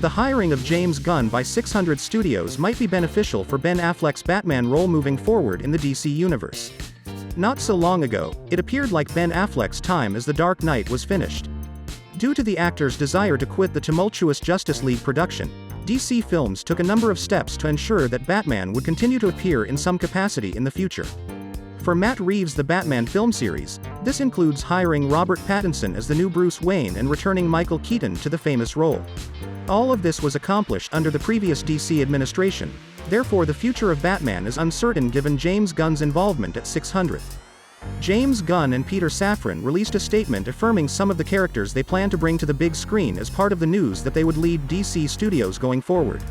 The hiring of James Gunn by 600 Studios might be beneficial for Ben Affleck's Batman role moving forward in the DC universe. Not so long ago, it appeared like Ben Affleck's time as the Dark Knight was finished. Due to the actor's desire to quit the tumultuous Justice League production, DC Films took a number of steps to ensure that Batman would continue to appear in some capacity in the future. For Matt Reeves' The Batman film series, this includes hiring Robert Pattinson as the new Bruce Wayne and returning Michael Keaton to the famous role. All of this was accomplished under the previous DC administration, therefore the future of Batman is uncertain given James Gunn's involvement at 600. James Gunn and Peter Safran released a statement affirming some of the characters they plan to bring to the big screen as part of the news that they would lead DC Studios going forward.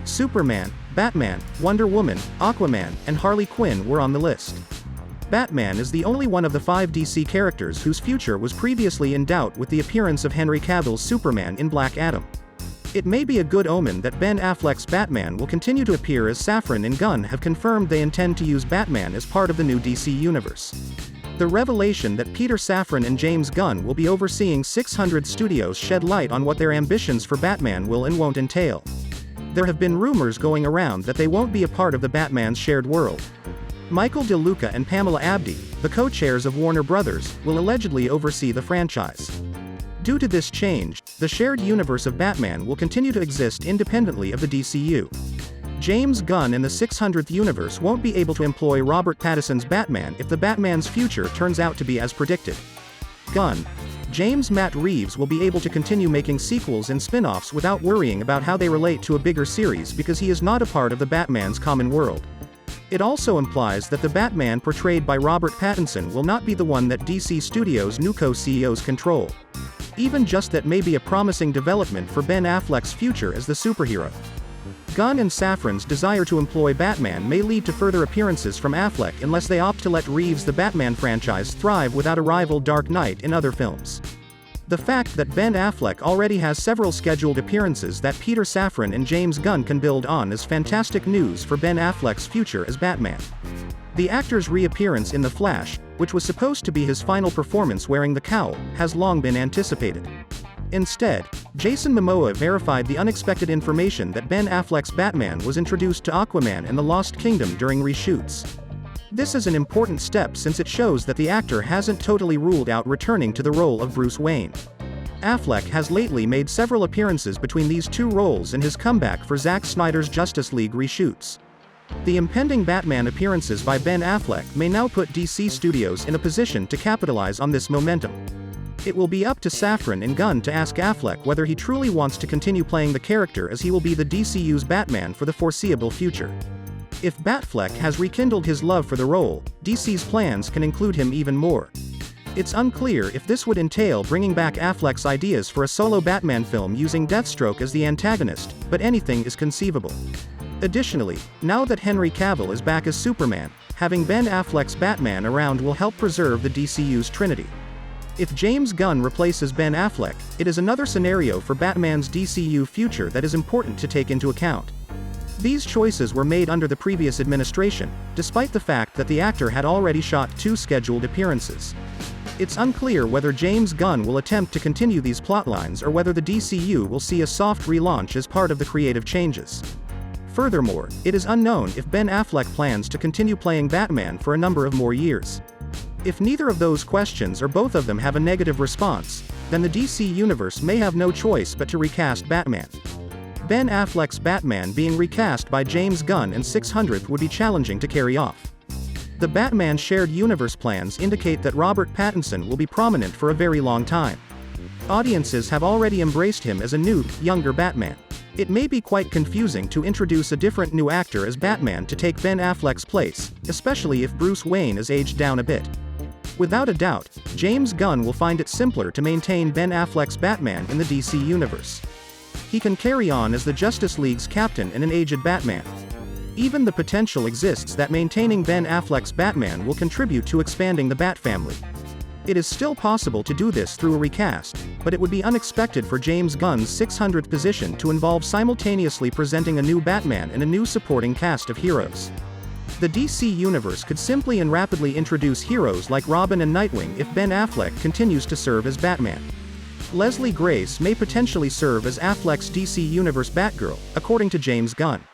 Superman, Batman, Wonder Woman, Aquaman, and Harley Quinn were on the list. Batman is the only one of the 5 DC characters whose future was previously in doubt with the appearance of Henry Cavill's Superman in Black Adam. It may be a good omen that Ben Affleck's Batman will continue to appear as Safran and Gunn have confirmed they intend to use Batman as part of the new DC universe. The revelation that Peter Safran and James Gunn will be overseeing 600 Studios shed light on what their ambitions for Batman will and won't entail. There have been rumors going around that they won't be a part of the Batman's shared world. Michael DeLuca and Pamela Abdy, the co-chairs of Warner Brothers, will allegedly oversee the franchise. Due to this change, the shared universe of Batman will continue to exist independently of the DCU. James Gunn and the 600th universe won't be able to employ Robert Pattinson's Batman if the Batman's future turns out to be as predicted. Matt Reeves will be able to continue making sequels and spin-offs without worrying about how they relate to a bigger series because he is not a part of the Batman's common world. It also implies that the Batman portrayed by Robert Pattinson will not be the one that DC Studios' new co-CEOs control. Even just that may be a promising development for Ben Affleck's future as the superhero. Gunn and Safran's desire to employ Batman may lead to further appearances from Affleck unless they opt to let Reeves' The Batman franchise thrive without a rival Dark Knight in other films. The fact that Ben Affleck already has several scheduled appearances that Peter Safran and James Gunn can build on is fantastic news for Ben Affleck's future as Batman. The actor's reappearance in The Flash, which was supposed to be his final performance wearing the cowl, has long been anticipated. Instead, Jason Momoa verified the unexpected information that Ben Affleck's Batman was introduced to Aquaman and the Lost Kingdom during reshoots. This is an important step since it shows that the actor hasn't totally ruled out returning to the role of Bruce Wayne. Affleck has lately made several appearances between these two roles in his comeback for Zack Snyder's Justice League reshoots. The impending Batman appearances by Ben Affleck may now put DC Studios in a position to capitalize on this momentum. It will be up to Safran and Gunn to ask Affleck whether he truly wants to continue playing the character as he will be the DCU's Batman for the foreseeable future. If Batfleck has rekindled his love for the role, DC's plans can include him even more. It's unclear if this would entail bringing back Affleck's ideas for a solo Batman film using Deathstroke as the antagonist, but anything is conceivable. Additionally, now that Henry Cavill is back as Superman, having Ben Affleck's Batman around will help preserve the DCU's Trinity. If James Gunn replaces Ben Affleck, it is another scenario for Batman's DCU future that is important to take into account. These choices were made under the previous administration, despite the fact that the actor had already shot 2 scheduled appearances. It's unclear whether James Gunn will attempt to continue these plotlines or whether the DCU will see a soft relaunch as part of the creative changes. Furthermore, it is unknown if Ben Affleck plans to continue playing Batman for a number of more years. If neither of those questions or both of them have a negative response, then the DC universe may have no choice but to recast Batman. Ben Affleck's Batman being recast by James Gunn and 600th would be challenging to carry off. The Batman shared universe plans indicate that Robert Pattinson will be prominent for a very long time. Audiences have already embraced him as a new, younger Batman. It may be quite confusing to introduce a different new actor as Batman to take Ben Affleck's place, especially if Bruce Wayne is aged down a bit. Without a doubt, James Gunn will find it simpler to maintain Ben Affleck's Batman in the DC universe. He can carry on as the Justice League's captain and an aged Batman. Even the potential exists that maintaining Ben Affleck's Batman will contribute to expanding the Bat family. It is still possible to do this through a recast, but it would be unexpected for James Gunn's 600th position to involve simultaneously presenting a new Batman and a new supporting cast of heroes. The DC universe could simply and rapidly introduce heroes like Robin and Nightwing if Ben Affleck continues to serve as Batman. Leslie Grace may potentially serve as Affleck's DC Universe Batgirl, according to James Gunn.